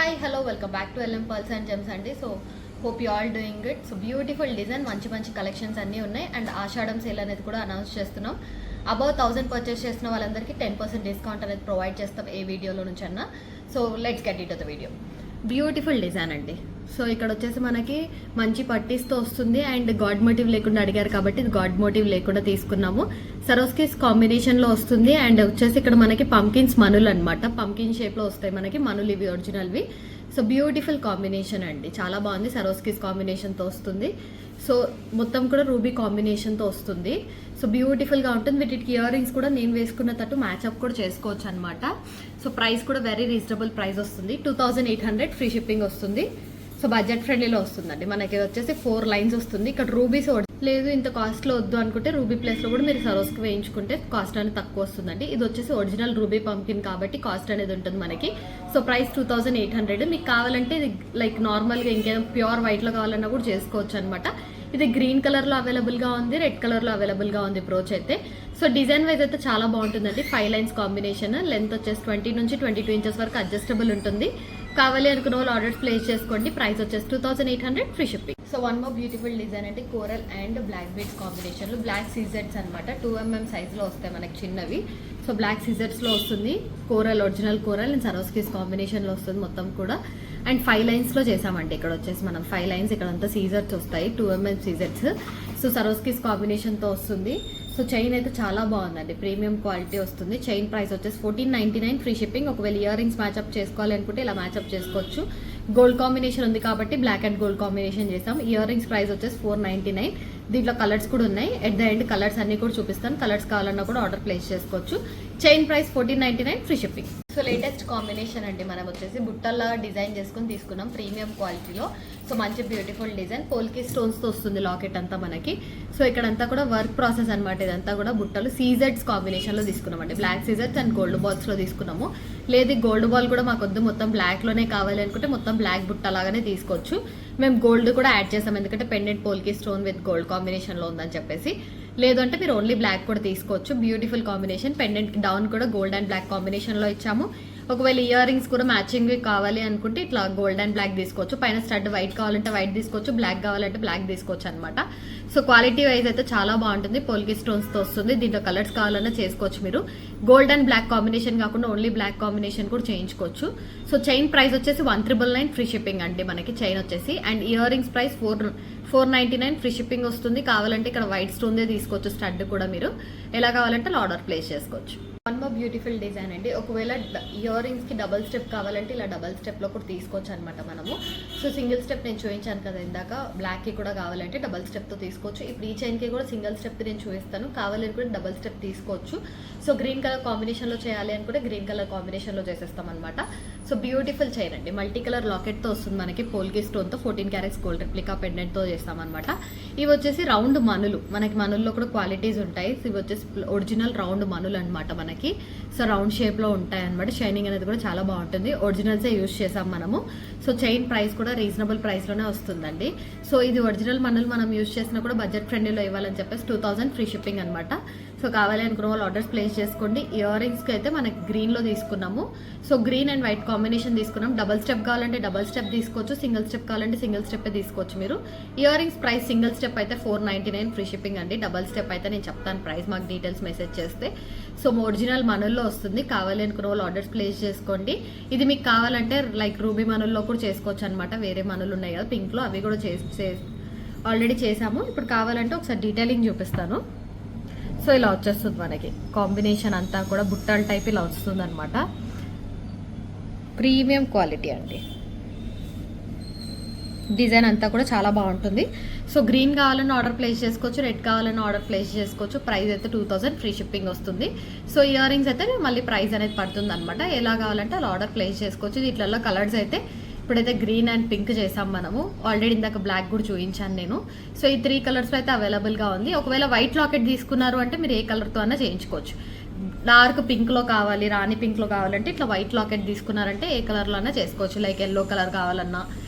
Hi hello welcome back to LM pearls and gems అండి. So hope you all doing good. So beautiful design, మంచి మంచి collections అన్నీ ఉన్నాయి. And Ashadham sale అనేది కూడా announce చేస్తున్నాం. అబౌవ్ 1000 పర్చేస్ చేసిన వాళ్ళందరికీ 10% డిస్కౌంట్ అనేది ప్రొవైడ్ చేస్తాం ఏ వీడియోలో నుంచి అన్నా. So let's get it the video. Beautiful design అండి. సో ఇక్కడ వచ్చేసి మనకి మంచి పట్టీస్తో వస్తుంది. అండ్ గాడ్ మోటివ్ లేకుండా అడిగారు కాబట్టి ఇది గాడ్ మోటివ్ లేకుండా తీసుకున్నాము. సరోస్కిస్ కాంబినేషన్లో వస్తుంది. అండ్ వచ్చేసి ఇక్కడ మనకి పంకిన్స్ మనులు అనమాట, పంకిన్ షేప్లో వస్తాయి మనకి మనులు, ఇవి ఒరిజినల్వి. సో బ్యూటిఫుల్ కాంబినేషన్ అండి, చాలా బాగుంది. సరోస్కిస్ కాంబినేషన్తో వస్తుంది. సో మొత్తం కూడా రూబీ కాంబినేషన్తో వస్తుంది. సో బ్యూటిఫుల్గా ఉంటుంది. వీటికి ఇయర్ రింగ్స్ కూడా నేను వేసుకున్న తట్టు మ్యాచ్అప్ కూడా చేసుకోవచ్చు అనమాట. సో ప్రైస్ కూడా వెరీ రీజనబుల్ ప్రైస్ వస్తుంది. 2800 ఫ్రీ షిప్పింగ్ వస్తుంది. సో బడ్జెట్ ఫ్రెండ్లీలో వస్తుందండి. మనకి వచ్చేసి 4 లైన్స్ వస్తుంది. ఇక్కడ రూబీస్ లేదు, ఇంత కాస్ట్లో వద్దు అనుకుంటే రూబీ ప్లేస్లో కూడా మీరు సరోస్కి వేయించుకుంటే కాస్ట్ అనేది తక్కువ వస్తుందండి. ఇది వచ్చేసి ఒరిజినల్ రూబీ పంకిన్ కాబట్టి కాస్ట్ అనేది ఉంటుంది మనకి. So price 2800. మీకు కావాలంటే ఇది లైక్ నార్మల్గా ఇంకేదో ప్యూర్ వైట్లో కావాలన్నా కూడా చేసుకోవచ్చు అనమాట. ఇది గ్రీన్ కలర్లో అవైలబుల్గా ఉంది, రెడ్ కలర్లో అవైలబుల్గా ఉంది బ్రోచ్ అయితే. సో డిజైన్ వైజ్ అయితే చాలా బాగుంటుందండి. 5 లైన్స్ కాంబినేషన్, లెంత్ వచ్చేసి 20 నుంచి 22 ఇంచెస్ వరకు అడ్జస్టబుల్ ఉంటుంది. కావాలి అనుకున్న వాళ్ళు ఆర్డర్స్ ప్లేస్ చేసుకోండి. ప్రైస్ వచ్చేసి 2800 free shipping. So one more beautiful design అంటే కోరల్ అండ్ బ్లాక్ బీడ్స్ కాంబినేషన్లో బ్లాక్ సీజెడ్స్ అనమాట. 2mm సైజ్లో వస్తాయి మనకి చిన్నవి. సో బ్లాక్ సీజెడ్స్లో వస్తుంది. Coral, original coral and Swarovskis కాంబినేషన్లో వస్తుంది మొత్తం కూడా. అండ్ 5 లైన్స్లో చేసామండి. ఇక్కడ వచ్చేసి మనం 5 లైన్స్, ఇక్కడ అంతా సీజర్స్ వస్తాయి, 2mm సీజర్స్. సో సరోస్కిస్ కాంబినేషన్తో వస్తుంది. సో చైన్ అయితే చాలా బాగుందండి, ప్రీమియం క్వాలిటీ వస్తుంది. చైన్ ప్రైస్ వచ్చేసి 1499 ఫ్రీ షిప్పింగ్. ఒకవేళ ఇయర్ రింగ్స్ మ్యాచ్అప్ చేసుకోవాలి అనుకుంటే ఇలా మ్యాచ్అప్ చేసుకోవచ్చు. గోల్డ్ కాంబినేషన్ ఉంది కాబట్టి బ్లాక్ అండ్ గోల్డ్ కాంబినేషన్ చేసాం. ఇయర్ రింగ్స్ ప్రైస్ వచ్చేసి 499. దీంట్లో కలర్స్ కూడా ఉన్నాయి. ఎట్ ద ఎండ్ కలర్స్ అన్ని కూడా చూపిస్తాను. కలర్స్ కావాలన్నా కూడా ఆర్డర్ ప్లేస్ చేసుకోవచ్చు. Chain price 1499 free shipping. So latest combination అండి. మనం వచ్చేసి బుట్టల్లా డిజైన్ చేసుకుని తీసుకున్నాం ప్రీమియం క్వాలిటీలో. సో మంచి బ్యూటిఫుల్ డిజైన్, పోల్కి స్టోన్స్తో వస్తుంది లాకెట్ అంతా మనకి. సో ఇక్కడంతా కూడా వర్క్ ప్రాసెస్ అనమాట. ఇదంతా కూడా బుట్టలు సీజెడ్స్ కాంబినేషన్లో తీసుకున్నామండి. బ్లాక్ సీజెడ్స్ అండ్ గోల్డ్ బాల్స్లో తీసుకున్నాము. లేదు గోల్డ్ బాల్ కూడా మాకు వద్దు, మొత్తం బ్లాక్లోనే కావాలి అనుకుంటే మొత్తం బ్లాక్ బుట్ట లాగానే తీసుకోవచ్చు. మేము గోల్డ్ కూడా యాడ్ చేసాం, ఎందుకంటే పెండెంట్ పోల్కి స్టోన్ విత్ గోల్డ్ కాంబినేషన్లో ఉందని చెప్పేసి. లేదు అంటే మీరు ఓన్లీ బ్లాక్ కూడా తీసుకోవచ్చు. Beautiful combination. పెండెంట్ డౌన్ కూడా గోల్డ్ అండ్ బ్లాక్ కాంబినేషన్లో ఇచ్చాము. ఒకవేళ ఇయర్ రింగ్స్ కూడా మ్యాచింగ్ కావాలి అనుకుంటే ఇట్లా గోల్డ్ అండ్ బ్లాక్ తీసుకోవచ్చు. పైన స్టడ్ వైట్ కావాలంటే వైట్ తీసుకోవచ్చు, బ్లాక్ కావాలంటే బ్లాక్ తీసుకోవచ్చు అనమాట. సో క్వాలిటీ వైజ్ అయితే చాలా బాగుంటుంది. పోల్కి స్టోన్స్తో వస్తుంది. దీంట్లో కలర్స్ కావాలన్నా చేసుకోవచ్చు మీరు. గోల్డ్ అండ్ బ్లాక్ కాంబినేషన్ కాకుండా ఓన్లీ బ్లాక్ కాంబినేషన్ కూడా చేయించుకోవచ్చు. సో చైన్ ప్రైస్ వచ్చేసి 1999 ఫ్రీ షిప్పింగ్ అండి మనకి చైన్ వచ్చేసి. And ear rings price 499 free shipping వస్తుంది. కావాలంటే ఇక్కడ వైట్ స్టోన్దే తీసుకోవచ్చు. స్టడ్ కూడా మీరు ఎలా కావాలంటే అలా ఆర్డర్ ప్లేస్ చేసుకోవచ్చు. వన్ మోర్ బ్యూటిఫుల్ డిజైన్ అండి. ఒకవేళ ఇయర్ రింగ్స్కి డబల్ స్టెప్ కావాలంటే ఇలా డబల్ స్టెప్లో కూడా తీసుకోవచ్చు అనమాట మనము. సో సింగిల్ స్టెప్ నేను చూపించాను కదా ఇందాక, బ్లాక్కి కూడా కావాలంటే డబల్ స్టెప్తో తీసుకోవచ్చు. ఇప్పుడు ఈ చైన్కి కూడా సింగిల్ స్టెప్ నేను చూపిస్తాను. కావాలని కూడా డబల్ స్టెప్ తీసుకోవచ్చు. సో గ్రీన్ కలర్ కాంబినేషన్లో చేయాలి అనుకుంటే గ్రీన్ కలర్ కాంబినేషన్లో చేసేస్తాం అనమాట. సో బ్యూటిఫుల్ చైన్ అండి. మల్టీ కలర్ లాకెట్తో వస్తుంది మనకి, పోల్కి స్టోన్తో 14 క్యారెట్స్ గోల్డ్ రెప్లికా పెండెంట్తో చేస్తామన్నమాట. ఇవి వచ్చేసి రౌండ్ మనులు, మనకి మనుల్లో కూడా క్వాలిటీస్ ఉంటాయి. ఇవి వచ్చేసి ఒరిజినల్ రౌండ్ మనులు అనమాట మనకి. సో రౌండ్ షేప్లో ఉంటాయి అనమాట. షైనింగ్ అనేది కూడా చాలా బాగుంటుంది. ఒరిజినల్సే యూజ్ చేసాం మనము. సో చైన్ ప్రైస్ కూడా రీజనబుల్ ప్రైస్లోనే వస్తుందండి. సో ఇది ఒరిజినల్ మనులు మనం యూజ్ చేసినా కూడా బడ్జెట్ ఫ్రెండ్లీలో ఇవ్వాలని చెప్పేసి 2000 ఫ్రీ షిప్పింగ్ అనమాట. సో కావాలి అనుకున్న వాళ్ళు ఆర్డర్స్ ప్లేస్ చేసుకోండి. ఇయర్ రింగ్స్కి అయితే మనకి గ్రీన్లో తీసుకున్నాము. So green and white combination తీసుకున్నాం. డబల్ స్టెప్ కావాలంటే డబల్ స్టెప్ తీసుకోవచ్చు, సింగిల్ స్టెప్ కావాలంటే సింగిల్ స్టెప్ తీసుకోవచ్చు మీరు. Ear rings price single step అయితే 499 ఫ్రీ షిప్పింగ్ అండి. డబల్ స్టెప్ అయితే నేను చెప్తాను ప్రైస్, మాకు డీటెయిల్స్ మెసేజ్ చేస్తే. సో ఒరిజినల్ మనుల్లో వస్తుంది. కావాలి అనుకున్న వాళ్ళు ఆర్డర్స్ ప్లేస్ చేసుకోండి. ఇది మీకు కావాలంటే లైక్ రూబీ మనుల్లో కూడా చేసుకోవచ్చు అనమాట. వేరే మనులు ఉన్నాయి కదా పింక్లో, అవి కూడా ఆల్రెడీ చేసాము. ఇప్పుడు కావాలంటే ఒకసారి డీటెయిలింగ్ చూపిస్తాను. సో ఇలా వచ్చేస్తుంది మనకి కాంబినేషన్ అంతా కూడా బుట్టల టైప్ ఇలా వస్తుంది అనమాట. ప్రీమియం క్వాలిటీ అండి. డిజైన్ అంతా కూడా చాలా బాగుంటుంది. సో గ్రీన్ కావాలని ఆర్డర్ ప్లేస్ చేసుకోవచ్చు, రెడ్ కావాలని ఆర్డర్ ప్లేస్ చేసుకోవచ్చు. ప్రైస్ అయితే 2000 ఫ్రీ షిప్పింగ్ వస్తుంది. సో ఇయర్ రింగ్స్ అయితే మళ్ళీ ప్రైస్ అనేది పడుతుంది అనమాట. ఎలా కావాలంటే అలా ఆర్డర్ ప్లేస్ చేసుకోవచ్చు. వీటిల్లో కలర్స్ అయితే ఇప్పుడైతే గ్రీన్ అండ్ పింక్ చేసాం మనము. ఆల్రెడీ ఇందాక బ్లాక్ కూడా చూపించాను నేను. సో ఈ 3 కలర్స్లో అయితే అవైలబుల్గా ఉంది. ఒకవేళ వైట్ లాకెట్ తీసుకున్నారు అంటే మీరు ఏ కలర్తో అయినా చేయించుకోవచ్చు. డార్క్ పింక్లో కావాలి, రాణి పింక్లో కావాలంటే ఇట్లా వైట్ లాకెట్ తీసుకున్నారంటే ఏ కలర్లో అయినా చేసుకోవచ్చు. లైక్ ఎల్లో కలర్ కావాలన్నా,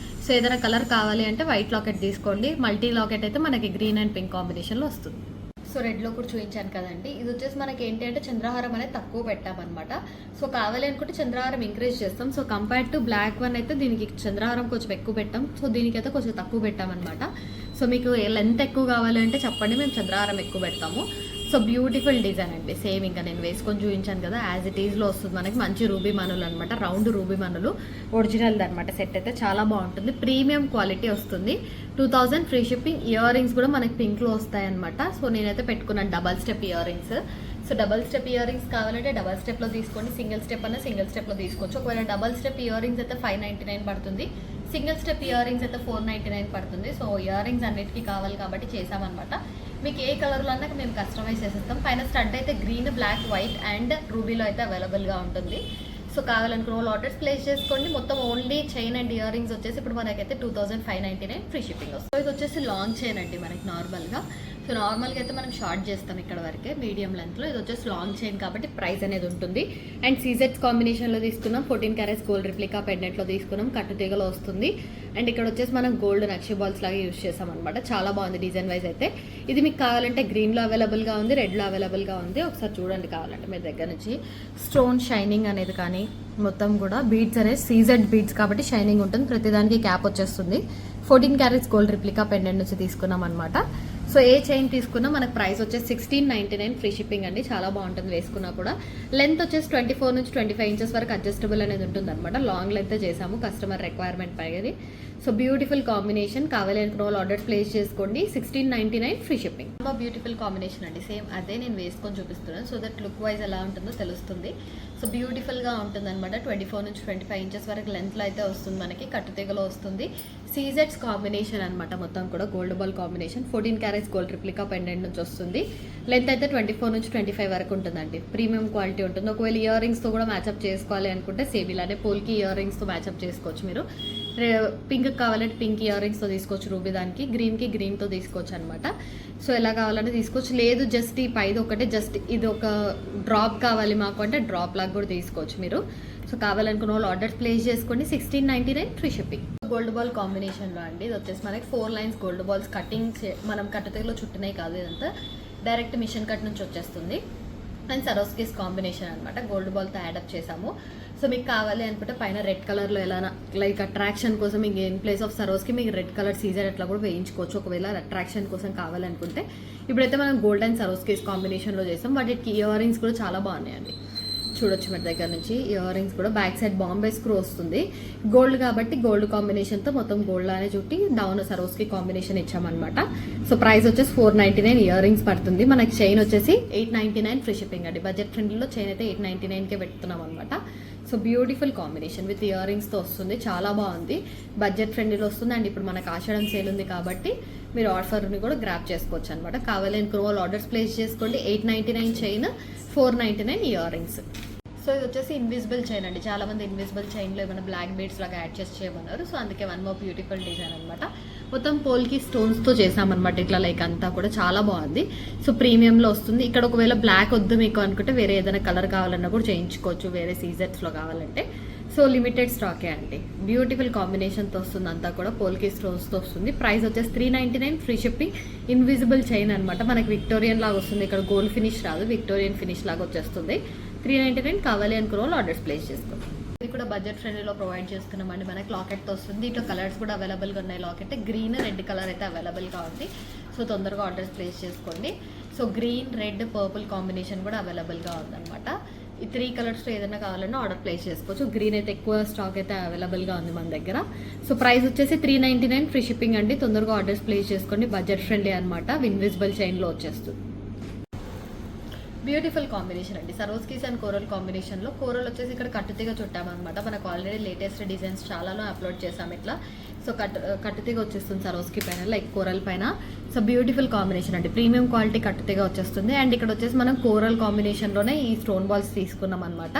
సో ఏదైనా కలర్ కావాలి అంటే వైట్ లాకెట్ తీసుకోండి. మల్టీ లాకెట్ అయితే మనకి గ్రీన్ అండ్ పింక్ కాంబినేషన్లో వస్తుంది. సో రెడ్లో కూడా చూపించాను కదండి. ఇది వచ్చేసి మనకి ఏంటి అంటే చంద్రహారం అనేది తక్కువ పెట్టామన్నమాట. సో కావాలి అనుకుంటే చంద్రహారం ఇంక్రీజ్ చేస్తాం. So compare to block one అయితే దీనికి చంద్రహారం కొంచెం ఎక్కువ పెట్టాం. సో దీనికైతే కొంచెం తక్కువ పెట్టామన్నమాట. సో మీకు లెంత్ ఎక్కువ కావాలి అంటే చెప్పండి, మేము చంద్రహారం ఎక్కువ పెడతాము. సో బ్యూటిఫుల్ డిజైన్ అండి. సేమ్ ఇంకా నేను వేసుకొని చూపించాను కదా, యాజ్ ఇట్ ఈజ్లో వస్తుంది మనకి. మంచి రూబీ మనులు అనమాట, రౌండ్ రూబీ మనులు ఒరిజినల్ అనమాట. సెట్ అయితే చాలా బాగుంటుంది, ప్రీమియం క్వాలిటీ వస్తుంది. 2000 ఫ్రీ షిప్పింగ్. ఇయర్ రింగ్స్ కూడా మనకి పింక్లో వస్తాయి అనమాట. సో నేనైతే పెట్టుకున్నాను double step ear rings. So double step ear rings కావాలంటే డబల్ స్టెప్లో తీసుకోండి, సింగిల్ స్టెప్ అన్న సింగిల్ స్టెప్లో తీసుకోవచ్చు. ఒకవేళ డబల్ స్టెప్ ఇయర్ రింగ్స్ అయితే 599 పడుతుంది, సింగిల్ స్టెప్ ఇయర్ రింగ్స్ అయితే 499 పడుతుంది. సో ఇయర్ రింగ్స్ అన్నిటికీ కావాలి కాబట్టి చేసామన్నమాట. మీకు ఏ కలర్లో అన్నా మేము కస్టమైజ్ చేసేస్తాం. పైన స్టడ్ అయితే గ్రీన్, బ్లాక్, వైట్ అండ్ రూబీలో అయితే అవైలబుల్గా ఉంటుంది. సో కావాలనుకున్న వాళ్ళు ఆర్డర్స్ ప్లేస్ చేసుకోండి. మొత్తం only chain and ear rings వచ్చేసి ఇప్పుడు మనకైతే 2599 ఫ్రీ షిప్పింగ్ వస్తుంది. సో ఇది వచ్చేసి లాంగ్ చైన్ అండి మనకి నార్మల్గా. సో నార్మల్గా అయితే మనం షార్ట్ చేస్తాం ఇక్కడ వరకే, మీడియం లెంత్లో. ఇది వచ్చేసి లాంగ్ చైన్ కాబట్టి ప్రైస్ అనేది ఉంటుంది. అండ్ సీజెట్స్ కాంబినేషన్లో తీసుకున్నాం, 14 క్యారెట్స్ గోల్డ్ రిప్లికా పెండెంట్లో తీసుకున్నాం, కట్టు తీగలో వస్తుంది. అండ్ ఇక్కడ వచ్చేసి మనం గోల్డ్ నక్షి బాల్స్ లాగా యూజ్ చేసాం అనమాట. చాలా బాగుంది డిజైన్ వైజ్ అయితే. ఇది మీకు కావాలంటే గ్రీన్లో అవైలబుల్గా ఉంది, రెడ్లో అవైలబుల్గా ఉంది. ఒకసారి చూడండి కావాలంటే మీ దగ్గర నుంచి. స్టోన్ షైనింగ్ అనేది కానీ మొత్తం కూడా బీడ్స్ అనేది సీజెడ్ బీడ్స్ కాబట్టి షైనింగ్ ఉంటుంది. ప్రతిదానికి క్యాప్ వచ్చేస్తుంది. 14 క్యారెట్స్ గోల్డ్ రిప్లికా పెండెంట్ నుంచి తీసుకున్నాం అనమాట. సో ఏ చైన్ తీసుకున్నా మనకు ప్రైస్ వచ్చేసి 1699 ఫ్రీ షిప్పింగ్ అండి. చాలా బాగుంటుంది వేసుకున్నా కూడా. లెంత్ వచ్చేసి 24 నుంచి 25 ఇంచెస్ వరకు అడ్జస్టబుల్ అనేది ఉంటుంది అనమాట. లాంగ్ లెంత్ చేసాము కస్టమర్ రిక్వైర్మెంట్ పైది. So beautiful combination. కావాలి అనుకున్న వాళ్ళు ఆర్డర్ ప్లేస్ చేసుకోండి. 1699 ఫ్రీ షిప్పింగ్. చాలా బ్యూటిఫుల్ కాంబినేషన్ అండి. సేమ్ అదే నేను వేసుకొని చూపిస్తున్నాను, సో దట్ లుక్ వైజ్ ఎలా ఉంటుందో తెలుస్తుంది. సో బ్యూటిఫుల్గా ఉంటుంది అనమాట. 24 నుంచి 25 ఇంచెస్ వరకు లెంత్లో అయితే వస్తుంది మనకి, కట్టుతీగలో వస్తుంది. సీజెట్స్ కాంబినేషన్ అనమాట మొత్తం కూడా, gold ball combination. 14 carats gold replica pendant నుంచి వస్తుంది. లెంత్ అయితే 24 నుంచి 25 వరకు ఉంటుందండి. ప్రీమియం క్వాలిటీ ఉంటుంది. ఒకవేళ ఇయర్ రింగ్స్తో కూడా మ్యాచ్అప్ చేసుకోవాలి అనుకుంటే సేమ్ ఇలానే పోల్కి ఇయర్ రింగ్స్తో మ్యాచ్అప్ చేసుకోవచ్చు మీరు. పింక్ కావాలంటే పింక్ ఇయర్ రింగ్స్తో తీసుకోవచ్చు రూబీ దానికి, గ్రీన్కి గ్రీన్తో తీసుకోవచ్చు అనమాట. సో ఎలా కావాలంటే తీసుకోవచ్చు. లేదు జస్ట్ ఈ పైది ఒకటే, జస్ట్ ఇది ఒక డ్రాప్ కావాలి మాకు అంటే డ్రాప్ లాగా కూడా తీసుకోవచ్చు మీరు. సో కావాలనుకున్న వాళ్ళు ఆర్డర్స్ ప్లేస్ చేసుకోండి. 1699 ఫ్రీ షిప్పింగ్. గోల్డ్ బాల్ కాంబినేషన్లో అండి. ఇది వచ్చేసి మనకి 4 లైన్స్ గోల్డ్ బాల్స్ కటింగ్ మనం కట్టుతీగలో చుట్టినాయి కాదు, ఇదంతా డైరెక్ట్ మిషన్ కట్ నుంచి వచ్చేస్తుంది. అండ్ సరోస్కిస్ కాంబినేషన్ అనమాట, గోల్డ్ బాల్తో యాడప్ చేసాము. సో మీకు కావాలి అనుకుంటే పైన రెడ్ కలర్లో ఎలా లైక్ అట్రాక్షన్ కోసం మీకు ఇన్ ప్లేస్ ఆఫ్ సరోస్కి మీకు రెడ్ కలర్ సీజర్ అట్లా కూడా వేయించుకోవచ్చు ఒకవేళ అట్రాక్షన్ కోసం కావాలనుకుంటే. ఇప్పుడైతే మనం గోల్డ్ అండ్ సరోస్కిస్ కాంబినేషన్లో చేసాం. వాటికి ఇయర్ రింగ్స్ కూడా చాలా బాగున్నాయండి, చూడొచ్చు మీ దగ్గర నుంచి. ఇయర్ రింగ్స్ కూడా బ్యాక్ సైడ్ బాంబే స్క్రూ వస్తుంది. గోల్డ్ కాబట్టి గోల్డ్ కాంబినేషన్తో మొత్తం గోల్డ్ లానే చుట్టి డౌన్ సరోస్కి కాంబినేషన్ ఇచ్చామన్నమాట. సో ప్రైస్ వచ్చేసి 499 ఇయర్ రింగ్స్ పడుతుంది. మనకి చైన్ వచ్చేసి 899 ఫ్రీ షిప్పింగ్ అండి. బడ్జెట్ ఫ్రెండ్లీలో చైన్ అయితే 899కే పెడుతున్నాం అనమాట. సో బ్యూటిఫుల్ కాంబినేషన్ విత్ ఇయర్ రింగ్స్తో వస్తుంది, చాలా బాగుంది. బడ్జెట్ ఫ్రెండ్లీలో వస్తుంది. అండ్ ఇప్పుడు మనకు ఆషాఢం సేల్ ఉంది కాబట్టి మీరు ఆఫర్ని కూడా గ్రాప్ చేసుకోవచ్చు అనమాట. కావాలి అనుకున్న వాళ్ళు ఆర్డర్స్ ప్లేస్ చేసుకోండి. 899 చైన్, 499 ఇయర్ రింగ్స్. సో ఇది వచ్చేసి ఇన్విజిబుల్ చైన్ అండి. చాలా మంది ఇన్విజిబుల్ చైన్లో ఏమైనా బ్లాక్ బీడ్స్ లాగా యాడ్ చేసి చేయమన్నారు. సో అందుకే వన్ మోర్ బ్యూటిఫుల్ డిజైన్ అనమాట. మొత్తం పోల్కి స్టోన్స్తో చేసామన్నమాట. ఇట్లా లైక్ అంతా కూడా చాలా బాగుంది. సో ప్రీమియంలో వస్తుంది. ఇక్కడ ఒకవేళ బ్లాక్ వద్దు మీకు అనుకుంటే వేరే ఏదైనా కలర్ కావాలన్నా కూడా చేయించుకోవచ్చు, వేరే సీజర్స్లో కావాలంటే. సో లిమిటెడ్ స్టాకే అండి. బ్యూటిఫుల్ కాంబినేషన్తో వస్తుంది, అంతా కూడా పోల్కి స్టోన్స్తో వస్తుంది. ప్రైస్ వచ్చేసి 399 ఫ్రీ షిప్పింగ్. ఇన్విజిబుల్ చైన్ అనమాట. మనకి విక్టోరియన్ లాగా వస్తుంది. ఇక్కడ గోల్డ్ ఫినిష్ రాదు, విక్టోరియన్ ఫినిష్ లాగా వచ్చేస్తుంది. 399 కావాలి అనుకున్న వాళ్ళు ఆర్డర్స్ ప్లేస్ చేసుకోండి. ఇది కూడా బడ్జెట్ ఫ్రెండ్లీలో ప్రొవైడ్ చేస్తున్నామండి. మనకి లాకెట్తో వస్తుంది. దీంట్లో కలర్స్ కూడా అవైలబుల్గా ఉన్నాయి. లాకెట్ గ్రీన్, రెడ్ కలర్ అయితే అవైలబుల్గా ఉంది. సో తొందరగా ఆర్డర్స్ ప్లేస్ చేసుకోండి. So green, red, purple combination కూడా అవైలబుల్గా ఉందన్నమాట. ఈ 3 కలర్స్లో ఏదైనా కావాలన్నా ఆర్డర్ ప్లేస్ చేసుకోవచ్చు. గ్రీన్ అయితే ఎక్కువ స్టాక్ అయితే అవైలబుల్గా ఉంది మన దగ్గర. సో ప్రైస్ వచ్చేసి 399 ఫ్రీ షిప్పింగ్ అండి. తొందరగా ఆర్డర్స్ ప్లేస్ చేసుకోండి. బడ్జెట్ ఫ్రెండ్లీ అనమాట. ఇన్విజిబుల్ చైన్లో వచ్చేస్తుంది. బ్యూటిఫుల్ కాంబినేషన్ అండి. సరోస్కీస్ అండ్ కోరల్ కాంబినేషన్లో. కోరల్ వచ్చేసి ఇక్కడ కట్టుతీగ చుట్టామన్నమాట. మనకు ఆల్రెడీ లేటెస్ట్ డిజైన్స్ చాలాలో అప్లోడ్ చేసాం ఇట్లా. సో కట్టుతీగ వచ్చేస్తుంది సరోస్కి పైన, లైక్ కోరల్ పైన. సో బ్యూటిఫుల్ కాంబినేషన్ అండి. ప్రీమియం క్వాలిటీ కట్టుతీగ వచ్చేస్తుంది. అండ్ ఇక్కడ వచ్చేసి మనం కోరల్ కాంబినేషన్లోనే ఈ స్టోన్ బాల్స్ తీసుకున్నాం అనమాట.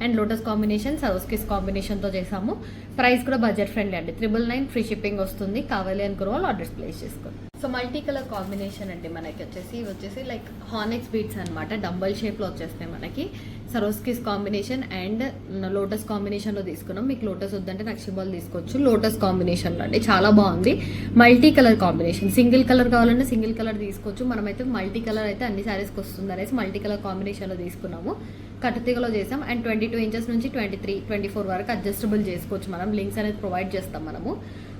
అండ్ లోటస్ కాంబినేషన్, సరోస్కిస్ కాంబినేషన్తో చేసాము. ప్రైస్ కూడా బడ్జెట్ ఫ్రెండ్లీ అండి. 999 ఫ్రీ షిప్పింగ్ వస్తుంది. కావాలి అనుకున్న వాళ్ళు ఆర్డర్స్ ప్లేస్ చేసుకోండి. సో మల్టీ కలర్ కాంబినేషన్ అండి మనకి వచ్చేసి ఇవి వచ్చేసి లైక్ హానెక్స్ బీట్స్ అనమాట, డంబల్ షేప్లో వచ్చేస్తాయి మనకి. సరోస్కిస్ కాంబినేషన్ అండ్ లోటస్ కాంబినేషన్లో తీసుకున్నాం. మీకు లోటస్ వద్దంటే నక్షి బాల్ తీసుకోవచ్చు. లోటస్ కాంబినేషన్లో అండి చాలా బాగుంది. Multi colour combination, single colour కావాలంటే సింగిల్ కలర్ తీసుకోవచ్చు. మనమైతే మల్టీ కలర్ అయితే అన్ని శారీస్కి వస్తుంది అనేసి మల్టీ కలర్ కాంబినేషన్లో తీసుకున్నాము. కట్టుతీగలో చేసాం అండ్ 22 ఇంచెస్ నుంచి 23, 24 వరకు అడ్జస్టబుల్ చేసుకోవచ్చు. మనం లింక్స్ అనేది ప్రొవైడ్ చేస్తాం మనము.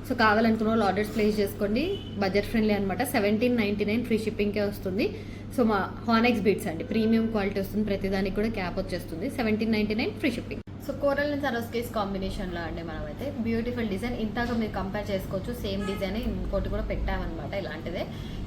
సో కావాలనుకున్న వాళ్ళు ఆర్డర్స్ ప్లేస్ చేసుకోండి. బడ్జెట్ ఫ్రెండ్లీ అనమాట. 1799 ఫ్రీ షిప్పింగ్కే వస్తుంది. సో మా హానెక్స్ బీట్స్ అండి, ప్రీమియం క్వాలిటీ వస్తుంది. ప్రతిదానికి కూడా క్యాప్ వచ్చేస్తుంది. 1799 free shipping. So coral and Swarovskis కాంబినేషన్లో అండి మనమైతే బ్యూటిఫుల్ డిజైన్. ఇంతగా మీరు కంపేర్ చేసుకోవచ్చు. సేమ్ డిజైన్ ఇంకోటి కూడా పెట్టామన్నమాట ఇలాంటిదే.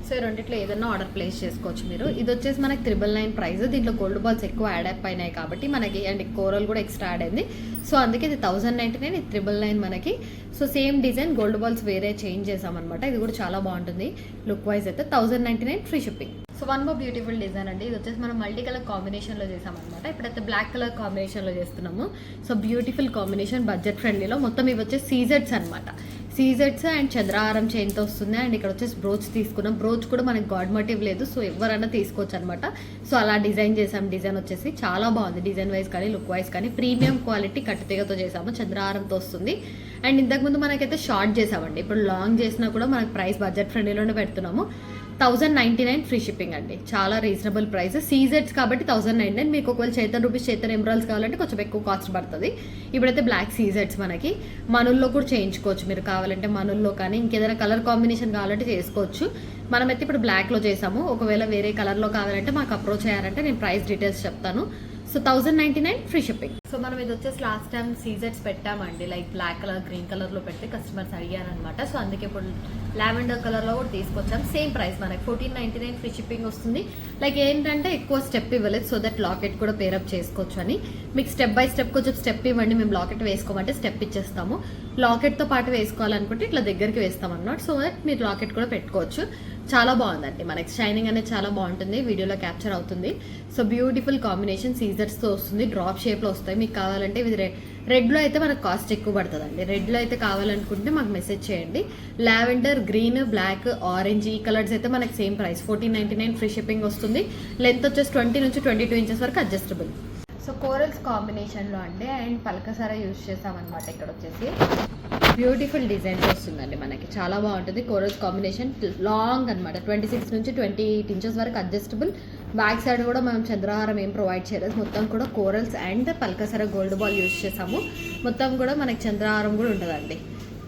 సో ఈ రెండిట్లో ఏదైనా ఆర్డర్ ప్లేస్ చేసుకోవచ్చు మీరు. ఇది వచ్చేసి మనకి 999 ప్రైస్. దీంట్లో గోల్డ్ బాల్స్ ఎక్కువ యాడ్ అయిపోయినాయి కాబట్టి మనకి, అండ్ కోరల్ కూడా ఎక్స్ట్రా యాడ్ అయింది. సో అందుకే ఇది 1099, ఇది 999 మనకి. So same design, gold balls వేరే చేంజ్ చేసామన్నమాట. ఇది కూడా చాలా బాగుంటుంది లుక్ వైజ్ అయితే. 1099 free shipping. So one more beautiful design అండి. ఇది వచ్చేసి మనం మల్టీ కలర్ కాంబినేషన్లో చేసామన్నమాట. ఇప్పుడైతే బ్లాక్ కలర్ కాంబినేషన్లో చేస్తున్నాము. సో బ్యూటిఫుల్ కాంబినేషన్, బడ్జెట్ ఫ్రెండ్లీలో. మొత్తం ఇవి వచ్చేసి సీజెడ్స్ అనమాట. సీజెడ్స్ అండ్ చంద్రహారం చైన్తో వస్తుంది. అండ్ ఇక్కడ వచ్చేసి బ్రోచ్ తీసుకున్నాం. బ్రోచ్ కూడా మనకి గాడ్ మోటివ్ లేదు, సో ఎవరైనా తీసుకోవచ్చు అనమాట. సో అలా డిజైన్ చేసాం. డిజైన్ వచ్చేసి చాలా బాగుంది. డిజైన్ వైజ్ కానీ లుక్ వైజ్ కానీ ప్రీమియం క్వాలిటీ కట్టుతీగతో చేసాము. చంద్రహారంతో వస్తుంది. అండ్ ఇంతకుముందు మనకైతే షార్ట్ చేసామండి. ఇప్పుడు లాంగ్ చేసినా కూడా మనకి ప్రైస్ బడ్జెట్ ఫ్రెండ్లీలోనే పెడుతున్నాము. 1099 ఫ్రీ షిప్పింగ్ అండి. చాలా రీజనబుల్ ప్రైస్. సీజెడ్స్ కాబట్టి 1099. మీకు ఒకవేళ చైతన్ రూపీస్, చైతన్ ఎమరాల్స్ కావాలంటే కొంచెం ఎక్కువ కాస్ట్ పడుతుంది. ఇప్పుడైతే బ్లాక్ సీజెడ్స్ మనకి మనుల్లో కూడా చేయించుకోవచ్చు. మీరు కావాలంటే మనుల్లో కానీ ఇంకేదైనా కలర్ కాంబినేషన్ కావాలంటే చేసుకోవచ్చు. మనమైతే ఇప్పుడు బ్లాక్లో చేసాము. ఒకవేళ వేరే కలర్లో కావాలంటే మాకు అప్రోచ్ అయ్యారంటే నేను ప్రైస్ డీటెయిల్స్ చెప్తాను. So 1099 free shipping. సో మనం ఇది వచ్చేసి లాస్ట్ టైం సీజెడ్స్ పెట్టామండి, లైక్ బ్లాక్ కలర్, గ్రీన్ కలర్లో పెడితే కస్టమర్స్ అడిగారనమాట. సో అందుకే ఇప్పుడు లావెండర్ కలర్లో కూడా తీసుకొచ్చాం. సేమ్ ప్రైస్ మనకి 1499 ఫ్రీ షిప్పింగ్ వస్తుంది. లైక్ ఏంటంటే ఎక్కువ స్టెప్ ఇవ్వలేదు, సో దట్ లాకెట్ కూడా పేరప్ చేసుకోవచ్చు అని. మీకు స్టెప్ బై స్టెప్ కొంచెం స్టెప్ ఇవ్వండి, మేము లాకెట్ వేసుకోమంటే స్టెప్ ఇచ్చేస్తాము. లాకెట్తో పాటు వేసుకోవాలనుకుంటే ఇట్లా దగ్గరికి వేస్తాం అన్నమాట. సో దట్ మీరు లాకెట్ కూడా పెట్టుకోవచ్చు. చాలా బాగుందండి. మనకి షైనింగ్ అనేది చాలా బాగుంటుంది. వీడియోలో క్యాప్చర్ అవుతుంది. సో బ్యూటిఫుల్ కాంబినేషన్ సీజర్స్తో వస్తుంది. డ్రాప్ షేప్లో వస్తాయి. మీకు కావాలంటే ఇది రెడ్లో అయితే మనకు కాస్ట్ ఎక్కువ పడుతుందండి. రెడ్లో అయితే కావాలనుకుంటే మాకు మెసేజ్ చేయండి. లావెండర్, గ్రీన్, బ్లాక్, ఆరెంజ్ ఈ కలర్స్ అయితే మనకి సేమ్ ప్రైస్ 1499 ఫ్రీ షిప్పింగ్ వస్తుంది. లెంత్ వచ్చేసి 20 నుంచి 22 ఇంచెస్ వరకు అడ్జస్టబుల్. సో కోరల్స్ కాంబినేషన్లో అండి అండ్ పలకసారా యూజ్ చేసామన్నమాట. ఇక్కడ వచ్చేసి బ్యూటిఫుల్ డిజైన్స్ వస్తుందండి మనకి. చాలా బాగుంటుంది. కోరల్స్ కాంబినేషన్ లాంగ్ అనమాట. 26 నుంచి 28 ఇంచెస్ వరకు అడ్జస్టబుల్. బ్యాక్ సైడ్ కూడా మనం చంద్రహారం ఏం ప్రొవైడ్ చేయలేదు. మొత్తం కూడా కోరల్స్ అండ్ పల్కసర గోల్డ్ బాల్ యూజ్ చేసాము. మొత్తం కూడా మనకి చంద్రహారం కూడా ఉంటుందండి.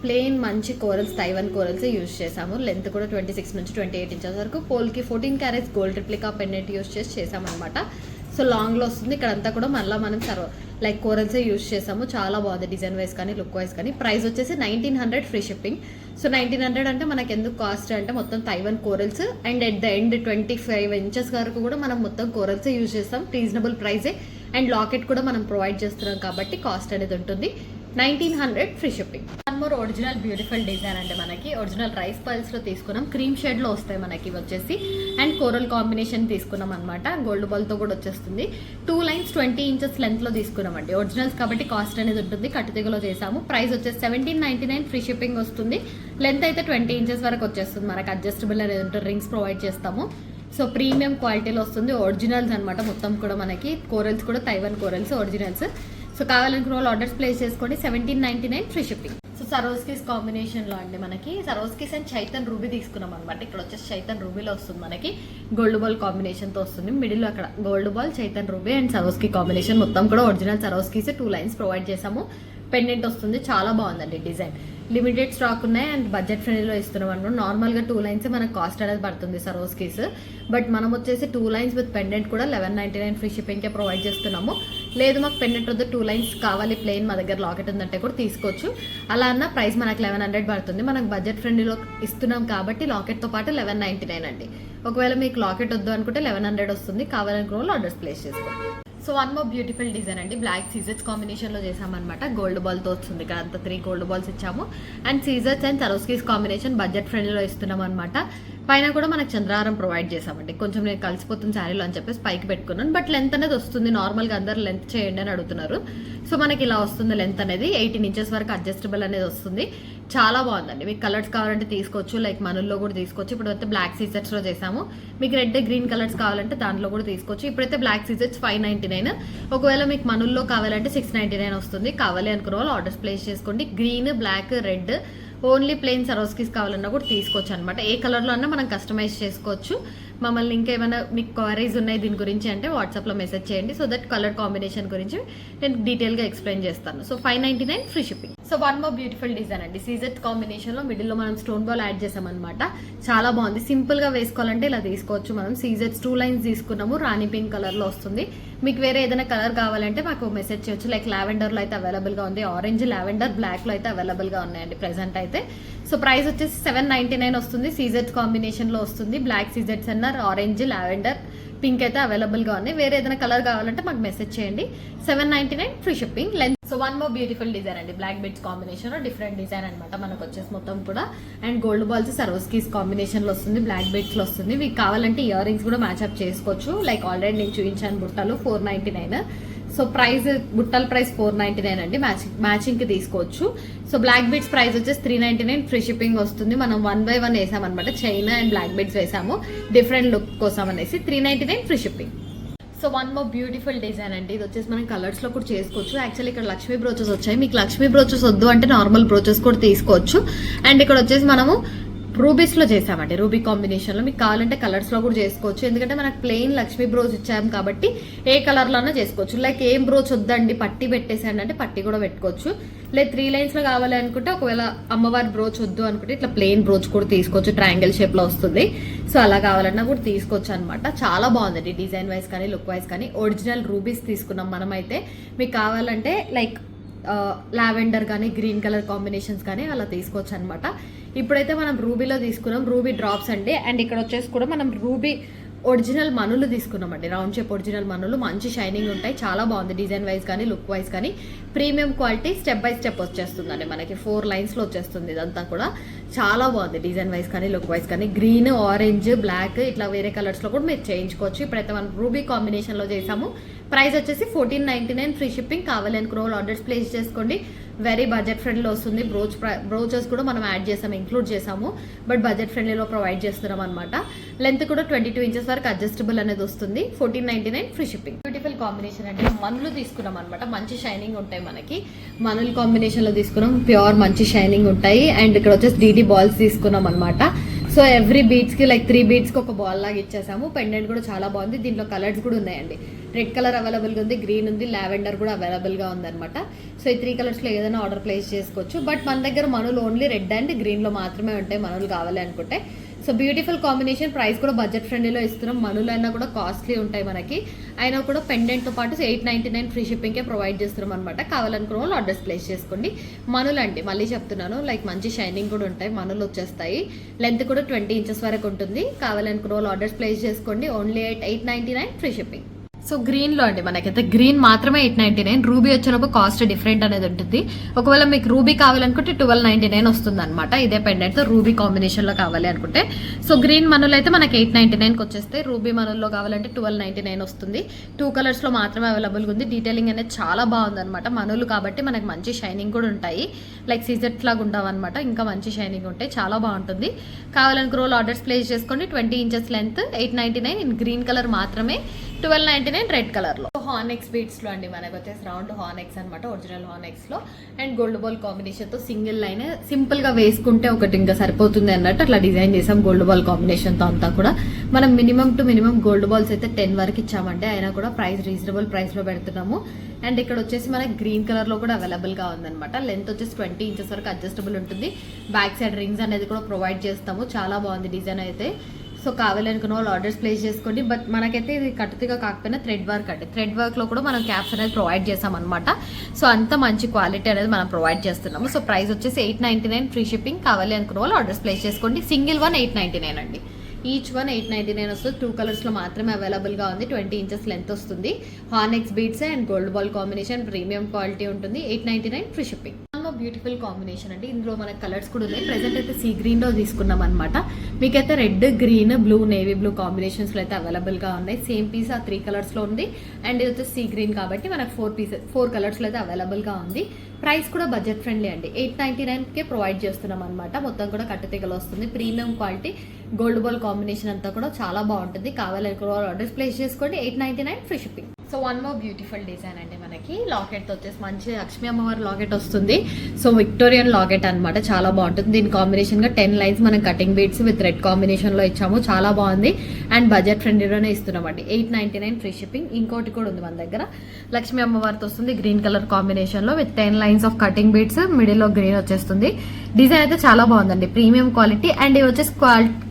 ప్లెయిన్ మంచి కోరల్స్, తైవన్ కోరల్స్ యూజ్ చేసాము. లెంత్ కూడా 26 నుంచి 28 ఇంచెస్ వరకు. Polki 14 carats gold replica pendant use చేసి చేసామన్నమాట. సో లాంగ్లో వస్తుంది. ఇక్కడంతా కూడా మళ్ళీ మనం లైక్ కోరల్సే యూజ్ చేసాము. చాలా బాగుంది డిజైన్ వైజ్ కానీ లుక్ వైజ్ కానీ. ప్రైస్ వచ్చేసి 1900 ఫ్రీ షిప్పింగ్. సో 1900 అంటే మనకి ఎందుకు కాస్ట్ అంటే మొత్తం Taiwan corals and at the end 25 inches వరకు కూడా మనం మొత్తం కోరల్సే యూజ్ చేస్తాం. రీజనబుల్ ప్రైజే అండ్ లాకెట్ కూడా మనం ప్రొవైడ్ చేస్తున్నాం కాబట్టి కాస్ట్ అనేది ఉంటుంది. 1900 free shipping. One more original beautiful design అంటే మనకి ఒరిజినల్ రైస్ పల్స్లో తీసుకున్నాం. క్రీమ్ షేడ్లో వస్తాయి మనకి వచ్చేసి. అండ్ కోరల్ కాంబినేషన్ తీసుకున్నాం అనమాట. గోల్డ్ బాల్తో కూడా వచ్చేస్తుంది. 2 లైన్స్ 20 ఇంచెస్ లెంత్లో తీసుకున్నామండి. ఒరిజినల్స్ కాబట్టి కాస్ట్ అనేది ఉంటుంది. కట్టుతీగలో చేసాము. ప్రైస్ వచ్చేసి 1799 ఫ్రీ షిప్పింగ్ వస్తుంది. లెంత్ అయితే 20 ఇంచెస్ వరకు వచ్చేస్తుంది. మనకి అడ్జస్టబుల్ అనేది ఉంటుంది. రింగ్స్ ప్రొవైడ్ చేస్తాము. సో ప్రీమియం క్వాలిటీలో వస్తుంది. ఒరిజినల్స్ అనమాట మొత్తం కూడా మనకి. కోరల్స్ కూడా తైవన్ కోరల్స్ ఒరిజినల్స్. సో కావాలనుకున్న వాళ్ళు ఆర్డర్స్ ప్లేస్ చేసుకోండి. 1799 ఫ్రీ షిప్పింగ్. సో సరోస్కిస్ కాంబినేషన్లో అండి మనకి సరోస్కిస్ అండ్ చైతన్ రూబీ తీసుకున్నాం అనమాట. ఇక్కడ వచ్చేసి చైతన్ రూబీలో వస్తుంది మనకి. గోల్డ్ బాల్ కాంబినేషన్తో వస్తుంది. మిడిల్లో అక్కడ gold ball, Chaitan ruby and సరోస్కి combination. మొత్తం కూడా ఒరిజినల్ సరోస్కిస్ 2 లైన్స్ ప్రొవైడ్ చేసాము. పెండెంట్ వస్తుంది. చాలా బాగుందండి డిజైన్. లిమిటెడ్ స్టాక్ ఉన్నాయి అండ్ బడ్జెట్ ఫ్రెండ్లీలో ఇస్తున్నాం అనమాట. నార్మల్గా 2 లైన్స్ మనకు కాస్ట్ అనేది పడుతుంది సరోస్కిస్. బట్ మనం వచ్చేసి 2 లైన్స్ విత్ పెండెంట్ కూడా 1199 ఫ్రీ షిప్పింగ్కే ప్రొవైడ్ చేస్తున్నాము. లేదు మాకు పెండెంట్ వద్ద 2 లైన్స్ కావాలి, ప్లెయిన్ మా దగ్గర లాకెట్ ఉందంటే కూడా తీసుకోవచ్చు. అలా అన్న ప్రైస్ మనకు 1100 పడుతుంది. మనకు బడ్జెట్ ఫ్రెండ్లీలో ఇస్తున్నాం కాబట్టి లాకెట్తో పాటు 1199 అండి. ఒకవేళ మీకు లాకెట్ వద్దు అనుకుంటే 1100 వస్తుంది. కావాలనుకున్న వాళ్ళు ఆర్డర్స్ ప్లేస్ చేసుకోండి. So one more beautiful design అండి. బ్లాక్ సీజర్స్ కాంబినేషన్లో చేసామన్నమాట. గోల్డ్ బాల్తో వస్తుంది. ఇక్కడ అంతా 3 గోల్డ్ బాల్స్ ఇచ్చాము. అండ్ సీజర్స్ అండ్ సరోస్కిస్ కాంబినేషన్ బడ్జెట్ ఫ్రెండ్లీలో ఇస్తున్నాం అనమాట. పైన కూడా మనకు చంద్రహారం ప్రొవైడ్ చేసామండి. కొంచెం నేను కలిసిపోతున్న శారీలో అని చెప్పేసి పైకి పెట్టుకున్నాను, బట్ లెంత్ అనేది వస్తుంది. నార్మల్గా అందరు లెంత్ చేయండి అని అడుగుతున్నారు. సో మనకి ఇలా వస్తుంది లెంత్ అనేది. 18 ఇంచెస్ వరకు అడ్జస్టబుల్ అనేది వస్తుంది. చాలా బాగుందండి. మీకు కలర్స్ కావాలంటే తీసుకోవచ్చు, లైక్ మనల్లో కూడా తీసుకోవచ్చు. ఇప్పుడు అయితే బ్లాక్ సీజెట్స్లో చేసాము. మీకు రెడ్ గ్రీన్ కలర్స్ కావాలంటే దాంట్లో కూడా తీసుకోవచ్చు. ఇప్పుడైతే బ్లాక్ సీజెట్స్ 599. ఒకవేళ మీకు మనల్లో కావాలంటే 699 వస్తుంది. కావాలి అనుకున్న వాళ్ళు ఆర్డర్స్ ప్లేస్ చేసుకోండి. Green, black, red, only plain Swarovskis కావాలన్నా కూడా తీసుకోవచ్చు అనమాట. ఏ కలర్లో అన్నా మనం కస్టమైజ్ చేసుకోవచ్చు. మమ్మల్ని ఇంకేమైనా మీకు క్వైరీస్ ఉన్నాయి దీని గురించి అంటే వాట్సాప్లో మెసేజ్ చేయండి. సో దట్ కలర్ కాంబినేషన్ గురించి నేను డీటెయిల్గా ఎక్స్ప్లెయిన్ చేస్తాను. So 599 free shipping. So one more beautiful design అండి. సీజెట్ కాంబినేషన్లో మిడిల్లో మనం స్టోన్ బాల్ యాడ్ చేసామన్నమాట. చాలా బాగుంది. సింపుల్గా వేసుకోవాలంటే ఇలా తీసుకోవచ్చు. మనం సీజెట్స్ 2 లైన్స్ తీసుకున్నాము. రాణి పింక్ కలర్లో వస్తుంది. మీకు వేరే ఏదైనా కలర్ కావాలంటే మాకు మెసేజ్ చేయొచ్చు. లైక్ లావెండర్లో అయితే అవైలబుల్గా ఉంది. ఆరెంజ్, లావెండర్, బ్లాక్లో అయితే అవైలబుల్గా ఉన్నాయండి ప్రెసెంట్ అయితే. సో ప్రైస్ వచ్చేసి 799 వస్తుంది. సీజెట్స్ కాంబినేషన్లో వస్తుంది. బ్లాక్ సీజెట్స్ అన్నారు, ఆరెంజ్, లావెండర్, పింక్ అయితే అవైలబుల్గా ఉన్నాయి. వేరే ఏదైనా కలర్ కావాలంటే మాకు మెసేజ్ చేయండి. 799 free shipping. Length. So one more beautiful design అండి. బ్లాక్ బిట్స్ కాంబినేషన్లో డిఫరెంట్ డిజైన్ అనమాట. మనకు వచ్చేసి మొత్తం కూడా అండ్ గోల్డ్ బాల్స్ సరోస్కీస్ కాంబినేషన్లో వస్తుంది. బ్లాక్ బిట్స్లో వస్తుంది. మీకు కావాలంటే ఇయర్ రింగ్స్ కూడా మ్యాచ్అప్ చేసుకోవచ్చు. లైక్ ఆల్రెడీ నేను చూపించాను బుట్టలు 499. సో ప్రైస్ బుట్టల ప్రైస్ 499 అండి. మ్యాచింగ్ కి తీసుకోవచ్చు. సో బ్లాక్ బీడ్స్ ప్రైస్ వచ్చేసి 399 ఫ్రీ షిప్పింగ్ వస్తుంది. మనం 1 by 1 వేసామన్నమాట. చైనా అండ్ బ్లాక్ బీడ్స్ వేసాము డిఫరెంట్ లుక్ కోసం అనేసి. 399 free shipping. So one more beautiful design అండి. ఇది వచ్చేసి మనం కలర్స్ లో కూడా చేసుకోవచ్చు. యాక్చువల్లీ ఇక్కడ లక్ష్మీ బ్రోచెస్ వచ్చాయి. మీకు లక్ష్మీ బ్రోచెస్ వద్దు అంటే నార్మల్ బ్రోచెస్ కూడా తీసుకోవచ్చు. అండ్ ఇక్కడ వచ్చేసి మనము రూబీస్ లో చేసామండి. రూబీ కాంబినేషన్ లో మీకు కావాలంటే కలర్స్ లో కూడా చేసుకోవచ్చు. ఎందుకంటే మనకు ప్లెయిన్ లక్ష్మీ బ్రోచ్ ఇచ్చాము కాబట్టి ఏ కలర్ లోనే చేసుకోవచ్చు. లైక్ ఏం బ్రోచ్ వద్దండి పట్టి పెట్టేసాండి అంటే పట్టి కూడా పెట్టుకోవచ్చు. లేదు 3 లైన్స్ లో కావాలి అనుకుంటే, ఒకవేళ అమ్మవారి బ్రోచ్ వద్దు అనుకుంటే ఇట్లా ప్లెయిన్ బ్రోచ్ కూడా తీసుకోవచ్చు. ట్రయాంగిల్ షేప్ లో వస్తుంది. సో అలా కావాలన్నా కూడా తీసుకోవచ్చు అనమాట. చాలా బాగుందండి డిజైన్ వైజ్ కానీ లుక్ వైజ్ కానీ. ఒరిజినల్ రూబీస్ తీసుకున్నాం మనమైతే. మీకు కావాలంటే లైక్ లావెండర్ కానీ గ్రీన్ కలర్ కాంబినేషన్స్ కానీ అలా తీసుకోవచ్చు అనమాట. ఇప్పుడైతే మనం రూబీలో తీసుకున్నాం. రూబీ డ్రాప్స్ అండి. అండ్ ఇక్కడ వచ్చేసి కూడా మనం రూబీ ఒరిజినల్ మనులు తీసుకున్నామండి. రౌండ్ షేప్ ఒరిజినల్ మనులు మంచి షైనింగ్ ఉంటాయి. చాలా బాగుంది డిజైన్ వైజ్ కానీ లుక్ వైజ్ కానీ. Premium quality step by step వచ్చేస్తుందండి. మనకి 4 లైన్స్లో వచ్చేస్తుంది. ఇదంతా కూడా చాలా బాగుంది డిజైన్ వైజ్ కానీ లుక్ వైజ్ కానీ. గ్రీన్, ఆరెంజ్, బ్లాక్ ఇట్లా వేరే కలర్స్లో కూడా మీరు చేయించుకోవచ్చు. ఇప్పుడైతే మనం రూబీ కాంబినేషన్లో చేసాము. ప్రైస్ వచ్చేసి 1499 ఫ్రీ షిప్పింగ్. కావాలి అనుకున్న వాళ్ళు ఆర్డర్స్ ప్లేస్ చేసుకోండి. వెరీ బడ్జెట్ ఫ్రెండ్లీలో వస్తుంది. బ్రోచెస్ కూడా మనం యాడ్ చేసాము, ఇంక్లూడ్ చేసాము. బట్ బడ్జెట్ ఫ్రెండ్లీలో ప్రొవైడ్ చేస్తున్నాం అనమాట. లెంత్ కూడా 22 ఇంచెస్ వరకు అడ్జస్టబుల్ అనేది వస్తుంది. 1499 ఫ్రీ షిప్పింగ్. బ్యూటిఫుల్ కాంబినేషన్ అంటే మనులు తీసుకున్నాం అనమాట. మంచి షైనింగ్ ఉంటాయి మనకి. మనుల కాంబినేషన్ లో తీసుకున్నాం. ప్యూర్ మంచి షైనింగ్ ఉంటాయి. అండ్ ఇక్కడ వచ్చేసి డీడీ బాల్స్ తీసుకున్నాం అనమాట. సో ఎవ్రీ బీట్స్ కి లైక్ 3 బీట్స్ కి ఒక బాల్ లాగా ఇచ్చేసాము. పెండెంట్ కూడా చాలా బాగుంది. దీంట్లో కలర్స్ కూడా ఉన్నాయండి. రెడ్ కలర్ అవైలబుల్ గా ఉంది, గ్రీన్ ఉంది, లావెండర్ కూడా అవైలబుల్ గా ఉంది అనమాట. సో ఈ 3 కలర్స్ లో ఏదైనా ఆర్డర్ ప్లేస్ చేసుకోవచ్చు. బట్ మన దగ్గర మనులు ఓన్లీ రెడ్ అండ్ గ్రీన్ లో మాత్రమే ఉంటాయి. మనులు కావాలి అనుకుంటే. So beautiful combination. ప్రైస్ కూడా బడ్జెట్ ఫ్రెండ్లీలో ఇస్తున్నాం. మనులు అయినా కూడా కాస్ట్లీ ఉంటాయి మనకి. అయినా కూడా పెండెంట్తో పాటు 899 ఫ్రీ షిప్పింగ్కే ప్రొవైడ్ చేస్తున్నాం అనమాట. కావాలనుకున్న వాళ్ళు ఆర్డర్స్ ప్లేస్ చేసుకోండి. మనులు అండి మళ్ళీ చెప్తున్నాను, లైక్ మంచి షైనింగ్ కూడా ఉంటాయి. మనులు వచ్చేస్తాయి. లెంత్ కూడా 20 ఇంచెస్ వరకు ఉంటుంది. కావాలనుకున్న వాళ్ళు ఆర్డర్స్ ప్లేస్ చేసుకోండి. Only 899 free shipping. సో గ్రీన్లో అండి మనకైతే గ్రీన్ మాత్రమే 899. రూబీ వచ్చినప్పుడు కాస్ట్ డిఫరెంట్ అనేది ఉంటుంది. ఒకవేళ మీకు రూబీ కావాలనుకుంటే 1299 వస్తుంది అనమాట. ఇదే పెండెంట్తో రూబీ కాంబినేషన్లో కావాలి అనుకుంటే. సో గ్రీన్ మనులు అయితే మనకి 899కి వచ్చేస్తే, రూబీ మనుల్లో కావాలంటే 1299 వస్తుంది. 2 కలర్స్లో మాత్రమే అవైలబుల్గా ఉంది. డీటెయిలింగ్ అనేది చాలా బాగుంది అనమాట. మనులు కాబట్టి మనకి మంచి షైనింగ్ కూడా ఉంటాయి. లైక్ సీజెట్ లాగా ఉండవు అనమాట. ఇంకా మంచి షైనింగ్ ఉంటాయి. చాలా బాగుంటుంది. కావాలనుకున్న రోజు ఆర్డర్స్ ప్లేస్ చేసుకోండి. 20 inches length 899 in green colour మాత్రమే. 1299 రెడ్ కలర్ లో. హార్నెక్స్ బీట్స్ లో అండి మనకు వచ్చేసి రౌండ్ హార్నెక్స్ అనమాట. ఒరిజినల్ హార్నెక్స్ లో అండ్ గోల్డ్ బాల్ కాంబినేషన్ తో సింగిల్ లైన్ సింపుల్ గా వేసుకుంటే ఒకటి ఇంకా సరిపోతుంది అన్నట్టు అట్లా డిజైన్ చేసాం. గోల్డ్ బాల్ కాంబినేషన్ తో అంతా కూడా మనం minimum to minimum gold balls అయితే 10 వరకు ఇచ్చామంటే, అయినా కూడా ప్రైస్ రీజనబుల్ ప్రైస్ లో పెడుతున్నాము. అండ్ ఇక్కడ వచ్చేసి మనకి గ్రీన్ కలర్ లో కూడా అవైలబుల్ గా ఉందన్నమాట. లెంత్ వచ్చేసి 20 ఇంచెస్ వరకు అడ్జస్టబుల్ ఉంటుంది. బ్యాక్ సైడ్ రింగ్స్ అనేది కూడా ప్రొవైడ్ చేస్తాము. చాలా బాగుంది డిజైన్ అయితే. సో కావాలనుకున్న వాళ్ళు ఆర్డర్స్ ప్లేస్ చేసుకోండి. బట్ మనకైతే ఇది కట్టుగా కాకపోయినా థ్రెడ్ వర్క్ అండి. థ్రెడ్ వర్క్ లో కూడా మనం క్యాప్స్ అనేది ప్రొవైడ్ చేసాం అనమాట. సో అంత మంచి క్వాలిటీ అనేది మనం ప్రొవైడ్ చేస్తున్నాము. సో ప్రైస్ వచ్చేసి 899 ఫ్రీ షిప్పింగ్. కావాలి అనుకున్న వాళ్ళు ఆర్డర్స్ ప్లేస్ చేసుకోండి. సింగిల్ వన్ 899 అండి. ఈచ్ వన్ 899 వస్తుంది. 2 కలర్స్ లో మాత్రమే అవైలబుల్ గా ఉంది. 20 ఇంచెస్ లెంత్ వస్తుంది. Onyx beads and gold ball combination premium quality ఉంటుంది. 899 ఫ్రీ షిప్పింగ్. బ్యూటిఫుల్ కాంబినేషన్ అండి. ఇందులో మనకు కలర్స్ కూడా ఉన్నాయి. ప్రెసెంట్ అయితే సీ గ్రీన్లో తీసుకున్నాం అనమాట. మీకైతే red, green, blue, navy blue కాంబినేషన్స్లో అయితే అవైలబుల్గా ఉన్నాయి. సేమ్ పీస్ ఆ 3 కలర్స్లో ఉంది. అండ్ ఇది వచ్చేసి సీ గ్రీన్ కాబట్టి మనకు 4 కలర్స్లో అయితే అవైలబుల్గా ఉంది. ప్రైస్ కూడా బడ్జెట్ ఫ్రెండ్లీ అండి. 899కే ప్రొవైడ్ చేస్తున్నాం అనమాట. మొత్తం కూడా కట్టుతీగలు వస్తుంది. Premium quality gold ball combination అంతా కూడా చాలా బాగుంటుంది. కావాలని కూడా ఆర్డర్స్ ప్లేస్ చేసుకోండి. 899 free shipping. So one more beautiful design అండి. మనకి లాకెట్ వచ్చేసి మంచి లక్ష్మీ అమ్మవారి లాకెట్ వస్తుంది. సో విక్టోరియన్ లాకెట్ అనమాట. చాలా బాగుంటుంది. దీని కాంబినేషన్ గా 10 లైన్స్ మనం cutting beads with red combination లో ఇచ్చాము. చాలా బాగుంది అండ్ బడ్జెట్ ఫ్రెండ్లీలోనే ఇస్తున్నాం అండి. 899 ఫ్రీ షిప్పింగ్. ఇంకోటి కూడా ఉంది మన దగ్గర. లక్ష్మీ అమ్మవారితో వస్తుంది గ్రీన్ కలర్ కాంబినేషన్ లో with 10 lines of cutting beads, middle లో గ్రీన్ వచ్చేస్తుంది. డిజైన్ అయితే చాలా బాగుందండి. ప్రీమియం క్వాలిటీ అండ్ ఇవి వచ్చేసి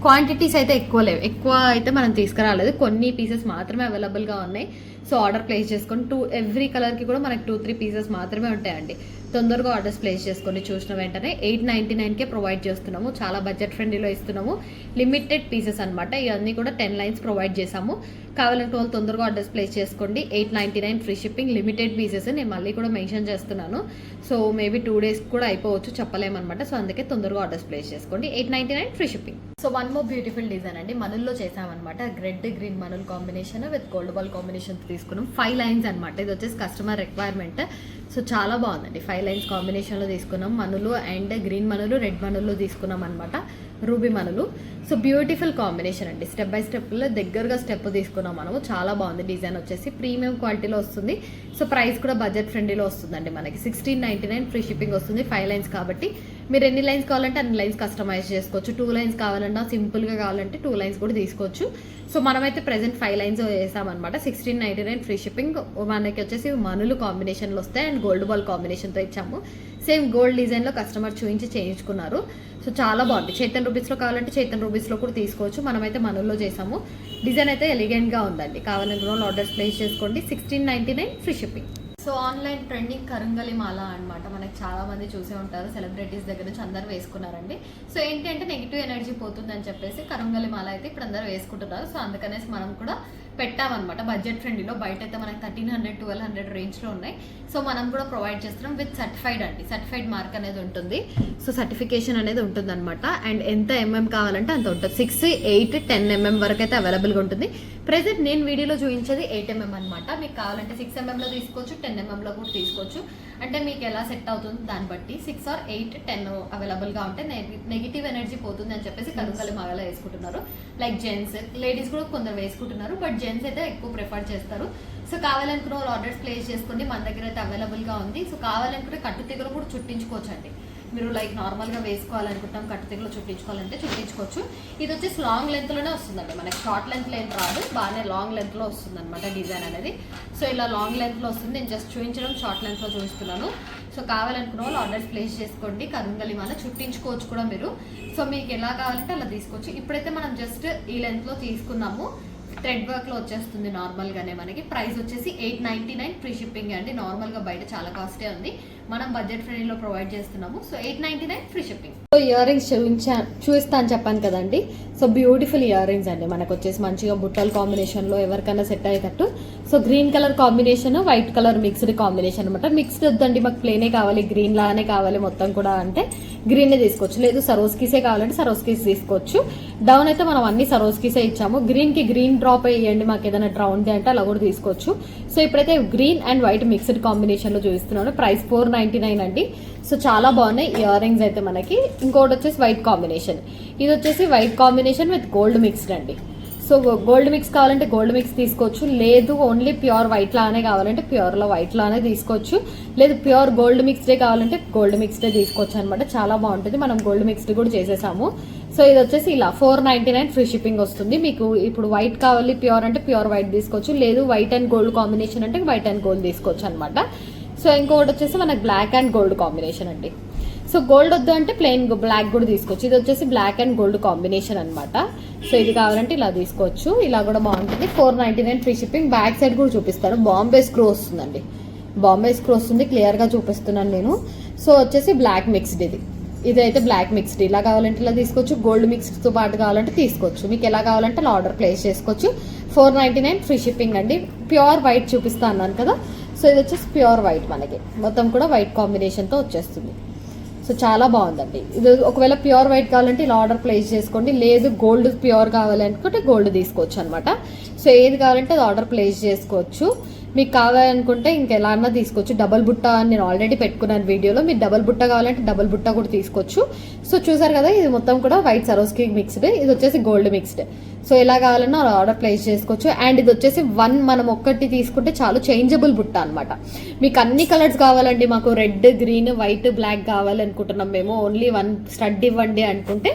క్వాంటిటీస్ అయితే ఎక్కువ లేవు. ఎక్కువ అయితే మనం తీసుకురాలేదు. కొన్ని పీసెస్ మాత్రమే అవైలబుల్ గా ఉన్నాయి. సో ఆర్డర్ ప్లేస్ చేసుకొని ఎవ్రీ కలర్ కి కూడా మనకి 2-3 పీసెస్ మాత్రమే ఉంటాయండి. తొందరగా ఆర్డర్స్ ప్లేస్ చేసుకొని చూసిన వెంటనే 899కే ప్రొవైడ్ చేస్తున్నాము. చాలా బడ్జెట్ ఫ్రెండ్లీలో ఇస్తున్నాము. లిమిటెడ్ పీసెస్ అనమాట. ఇవన్నీ కూడా 10 లైన్స్ ప్రొవైడ్ చేసాము. కావాలంటే వాళ్ళు తొందరగా ఆర్డర్స్ ప్లేస్ చేసుకోండి. 899 ఫ్రీ షిప్పింగ్. లిమిటెడ్ పీసెస్ నేను మళ్ళీ కూడా మెన్షన్ చేస్తున్నాను. సో మేబీ 2 days కూడా అయిపోవచ్చు, చెప్పలేమన్నమాట. సో అందుకే తొందరగా ఆర్డర్స్ ప్లేస్ చేసుకోండి. 899 free shipping. So one more beautiful design అండి. మనుల్లో చేసామన్నమాట. రెడ్, గ్రీన్ మనుల్ combination with gold ball combination తీసుకున్నాం. 5 లైన్స్ అనమాట. ఇది వచ్చేసి కస్టమర్ రిక్వైర్మెంట్. సో చాలా బాగుందండి. 5 లైన్స్ కాంబినేషన్లో తీసుకున్నాం. మనులు అండ్ గ్రీన్ మనులు, రెడ్ మనుల్లో తీసుకున్నాం అనమాట. రూబీ మనులు. సో బ్యూటిఫుల్ కాంబినేషన్ అండి. స్టెప్ బై స్టెప్లో దగ్గరగా స్టెప్ తీసుకున్నాం మనము. చాలా బాగుంది. డిజైన్ వచ్చేసి ప్రీమియం క్వాలిటీలో వస్తుంది. సో ప్రైస్ కూడా బడ్జెట్ ఫ్రెండ్లీలో వస్తుందండి. మనకి 1699 ఫ్రీ షిప్పింగ్ వస్తుంది. 5 లైన్స్ కాబట్టి మీరు ఎన్ని లైన్స్ కావాలంటే అన్ని లైన్స్ కస్టమైజ్ చేసుకోవచ్చు. 2 లైన్స్ కావాలన్నా, సింపుల్గా కావాలంటే 2 లైన్స్ కూడా తీసుకోవచ్చు. సో మనమైతే ప్రెసెంట్ 5 లైన్స్ వేసామన్నమాట. 1699 free shipping. మనకి వచ్చేసి మనులు కాంబినేషన్లో వస్తాయి అండ్ గోల్డ్ బాల్ కాంబినేషన్తో ఇచ్చాము. సేమ్ గోల్డ్ డిజైన్లో కస్టమర్ చూపించి చేయించుకున్నారు. సో చాలా బాగుంది. చైతన్ రూపీస్లో కావాలంటే చైతన్ రూపీస్లో కూడా తీసుకోవచ్చు. మనమైతే మనుల్లో చేసాము. డిజైన్ అయితే ఎలిగెంట్గా ఉందండి. కావాలంటే ఆర్డర్స్ ప్లేస్ చేసుకోండి. 1699 free shipping. So online trending కరుంగలి మాల అనమాట. మనకి చాలా మంది చూసే ఉంటారు. సెలబ్రిటీస్ దగ్గర నుంచి అందరూ వేసుకున్నారండి. సో ఏంటి అంటే నెగిటివ్ ఎనర్జీ పోతుందని చెప్పేసి కరుంగలి మాల అయితే ఇప్పుడు అందరూ వేసుకుంటున్నారు. సో అందుకనేసి మనం కూడా పెట్టామన్నమాట. బడ్జెట్ ఫ్రెండ్లీలో బయట అయితే మనకి 1300-1200 రేంజ్లో ఉన్నాయి. సో మనం కూడా ప్రొవైడ్ చేస్తున్నాం విత్ సర్టిఫైడ్ అండి. సర్టిఫైడ్ మార్క్ అనేది ఉంటుంది. సో సర్టిఫికేషన్ అనేది ఉంటుంది అనమాట. అండ్ ఎంత ఎంఎం కావాలంటే అంత ఉంటుంది. 6, 8, 10 mm వరకు అయితే అవైలబుల్గా ఉంటుంది. ప్రెసెంట్ నేను వీడియోలో చూపించేది 8 mm అనమాట. మీకు కావాలంటే 6 mmలో తీసుకోవచ్చు, 10 mmలో కూడా తీసుకోవచ్చు. అంటే మీకు ఎలా సెట్ అవుతుంది దాన్ని బట్టి 6 or 8, 10 అవైలబుల్గా ఉంటే నెగిటివ్ ఎనర్జీ పోతుంది అని చెప్పేసి కరుంగలి మాల వేసుకుంటున్నారు. లైక్ జెంట్స్, లేడీస్ కూడా కొందరు వేసుకుంటున్నారు. బట్ జెంట్స్ అయితే ఎక్కువ ప్రిఫర్ చేస్తారు. సో కావాలనుకున్న వాళ్ళు ఆర్డర్స్ ప్లేస్ చేసుకోండి. మన దగ్గర అయితే అవైలబుల్గా ఉంది. సో కావాలనుకుంటే కట్టుతీగలు కూడా చుట్టించుకోవచ్చు అండి. మీరు లైక్ నార్మల్గా వేసుకోవాలనుకుంటాం, కట్టుతీగలు చుట్టించుకోవాలంటే చుట్టించుకోవచ్చు. ఇది వచ్చేసి లాంగ్ లెంత్లోనే వస్తుందండి. మనకి షార్ట్ లెంత్లో ఏం రాదు. బాగానే లాంగ్ లెంత్లో వస్తుంది అనమాట డిజైన్ అనేది. సో ఇలా లాంగ్ లెంత్లో వస్తుంది. నేను జస్ట్ చూపించడం షార్ట్ లెంత్లో చూపిస్తున్నాను. సో కావాలనుకున్న వాళ్ళు ఆర్డర్స్ ప్లేస్ చేసుకోండి. కరుంగలి మాల చుట్టించుకోవచ్చు కూడా మీరు. సో మీకు ఎలా కావాలంటే అలా తీసుకోవచ్చు. ఇప్పుడైతే మనం జస్ట్ ఈ లెంత్లో తీసుకున్నాము. థ్రెడ్ వర్క్లో వచ్చేస్తుంది నార్మల్గానే. మనకి ప్రైస్ వచ్చేసి 899 ఫ్రీ షిప్పింగ్ అండి. నార్మల్గా బయట చాలా కాస్టే ఉంది. మనం బడ్జెట్ ఫ్రెండ్లీలో ప్రొవైడ్ చేస్తున్నాము. So 899 free shipping. So ear rings చూపిస్తా అని చెప్పాను కదండి. సో బ్యూటిఫుల్ ఇయర్ రింగ్స్ అండి. మనకు వచ్చేసి మంచిగా బుట్టల కాంబినేషన్లో ఎవరికైనా సెట్ అయ్యేటట్టు. So green colour combination, white colour mixed combination అనమాట. మిక్స్డ్ వద్దండి, మాకు ప్లేనే కావాలి, గ్రీన్ లానే కావాలి మొత్తం కూడా అంటే గ్రీనే తీసుకోవచ్చు. లేదు సరోస్కీసే కావాలంటే సరోస్కీస్ తీసుకోవచ్చు. డౌన్ అయితే మనం అన్ని సరోస్కీసే ఇచ్చాము. గ్రీన్కి గ్రీన్ డ్రాప్ వేయండి, మాకు ఏదైనా డ్రౌన్ అంటే అలా కూడా తీసుకోవచ్చు. సో ఇప్పుడైతే గ్రీన్ అండ్ వైట్ మిక్స్డ్ కాంబినేషన్లో చూపిస్తున్నాను. ప్రైస్ 499 అండి. సో చాలా బాగున్నాయి ఇయర్ రింగ్స్ అయితే మనకి. ఇంకోటి వచ్చేసి వైట్ కాంబినేషన్. ఇది వచ్చేసి white combination with gold mixed అండి. సో గోల్డ్ మిక్స్ కావాలంటే గోల్డ్ మిక్స్ తీసుకోవచ్చు. లేదు ఓన్లీ ప్యూర్ వైట్ లానే కావాలంటే ప్యూర్లో వైట్ లానే తీసుకోవచ్చు. లేదు ప్యూర్ గోల్డ్ మిక్స్డే కావాలంటే గోల్డ్ మిక్స్డే తీసుకోవచ్చు అనమాట. చాలా బాగుంటుంది. మనం గోల్డ్ మిక్స్డ్ కూడా చేసేసాము. సో ఇది వచ్చేసి ఇలా 499 ఫ్రీ షిప్పింగ్ వస్తుంది. మీకు ఇప్పుడు వైట్ కావాలి ప్యూర్ అంటే ప్యూర్ వైట్ తీసుకోవచ్చు. లేదు వైట్ అండ్ గోల్డ్ కాంబినేషన్ అంటే వైట్ అండ్ గోల్డ్ తీసుకోవచ్చు అనమాట. సో ఇంకొకటి వచ్చేసి మనకి బ్లాక్ అండ్ గోల్డ్ కాంబినేషన్ అండి. సో గోల్డ్ వద్దు అంటే ప్లెయిన్ బ్లాక్ కూడా తీసుకోవచ్చు. ఇది వచ్చేసి బ్లాక్ అండ్ గోల్డ్ కాంబినేషన్ అనమాట. సో ఇది కావాలంటే ఇలా తీసుకోవచ్చు. ఇలా కూడా బాగుంటుంది. 499 ఫ్రీ షిప్పింగ్. బ్యాక్ సైడ్ కూడా చూపిస్తాను. బాంబే స్క్రూ వస్తుందండి. బాంబే స్క్రూ వస్తుంది. క్లియర్గా చూపిస్తున్నాను నేను. సో వచ్చేసి బ్లాక్ మిక్స్డ్ ఇదైతే బ్లాక్ మిక్స్డ్. ఇలా కావాలంటే ఇలా తీసుకోవచ్చు. గోల్డ్ మిక్స్డ్తో పాటు కావాలంటే తీసుకోవచ్చు. మీకు ఎలా కావాలంటే అలా ఆర్డర్ ప్లేస్ చేసుకోవచ్చు. 499 ఫ్రీ షిప్పింగ్ అండి. ప్యూర్ వైట్ చూపిస్తా అన్నాను కదా. సో ఇది వచ్చేసి ప్యూర్ వైట్. మనకి మొత్తం కూడా వైట్ కాంబినేషన్తో వచ్చేస్తుంది. సో చాలా బాగుందండి. ఇది ఒకవేళ ప్యూర్ వైట్ కావాలంటే ఇలా ఆర్డర్ ప్లేస్ చేసుకోండి, లేదు గోల్డ్ ప్యూర్ కావాలనుకుంటే గోల్డ్ తీసుకోవచ్చు అనమాట. సో ఏది కావాలంటే అది ఆర్డర్ ప్లేస్ చేసుకోవచ్చు. మీకు కావాలనుకుంటే ఇంకెలా అన్నా తీసుకోవచ్చు. డబల్ బుట్ట నేను ఆల్రెడీ పెట్టుకున్నాను వీడియోలో, మీరు డబల్ బుట్ట కావాలంటే డబల్ బుట్ట కూడా తీసుకోవచ్చు. సో చూసారు కదా, ఇది మొత్తం కూడా వైట్ సరోస్కి మిక్స్డ్, ఇది వచ్చేసి గోల్డ్ మిక్స్డ్. సో ఎలా కావాలన్నా ఆర్డర్ ప్లేస్ చేసుకోవచ్చు. అండ్ ఇది వచ్చేసి మనం ఒక్కటి తీసుకుంటే చాలు, చేంజబుల్ బుట్ట అనమాట. మీకు అన్ని కలర్స్ కావాలండి, మాకు రెడ్, గ్రీన్, వైట్, బ్లాక్ కావాలనుకుంటున్నాం మేము, ఓన్లీ 1 స్టడ్ ఇవ్వండి అనుకుంటే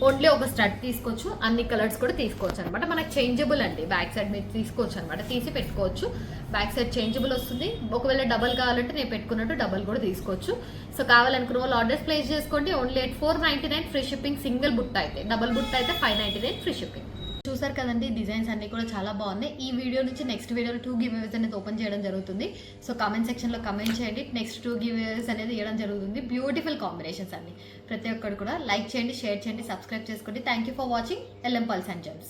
ఓన్లీ ఒక స్టడ్ తీసుకోవచ్చు, అన్ని కలర్స్ కూడా తీసుకోవచ్చు అనమాట. మనకు చేంజబుల్ అండి, బ్యాక్ సైడ్ మీరు తీసుకోవచ్చు అనమాట, తీసి పెట్టుకోవచ్చు. బ్యాక్ సైడ్ చేంజబుల్ వస్తుంది. ఒకవేళ డబల్ కావాలంటే నేను పెట్టుకున్నట్టు డబల్ కూడా తీసుకోవచ్చు. సో కావాలనుకున్న వాళ్ళు ఆర్డర్స్ ప్లేస్ చేసుకోండి. Only at 499 free shipping, single బుట్ట అయితే. డబల్ బుట్ట అయితే 599 ఫ్రీ షిప్పింగ్. చూసారు కదండి, డిజైన్స్ అన్ని కూడా చాలా బాగున్నాయి. ఈ వీడియో నుంచి నెక్స్ట్ వీడియోలో 2 గివ్ అవేస్ అనేది ఓపెన్ చేయడం జరుగుతుంది. సో కామెంట్ సెక్షన్లో కమెంట్ చేయండి, నెక్స్ట్ 2 గివ్ అవేస్ అనేది ఇవ్వడం జరుగుతుంది. బ్యూటిఫుల్ కాంబినేషన్స్ అన్ని. ప్రతి ఒక్కరు కూడా లైక్ చేయండి, షేర్ చేయండి, సబ్స్క్రైబ్ చేసుకోండి. Thank you for watching LM Pulse and Gems.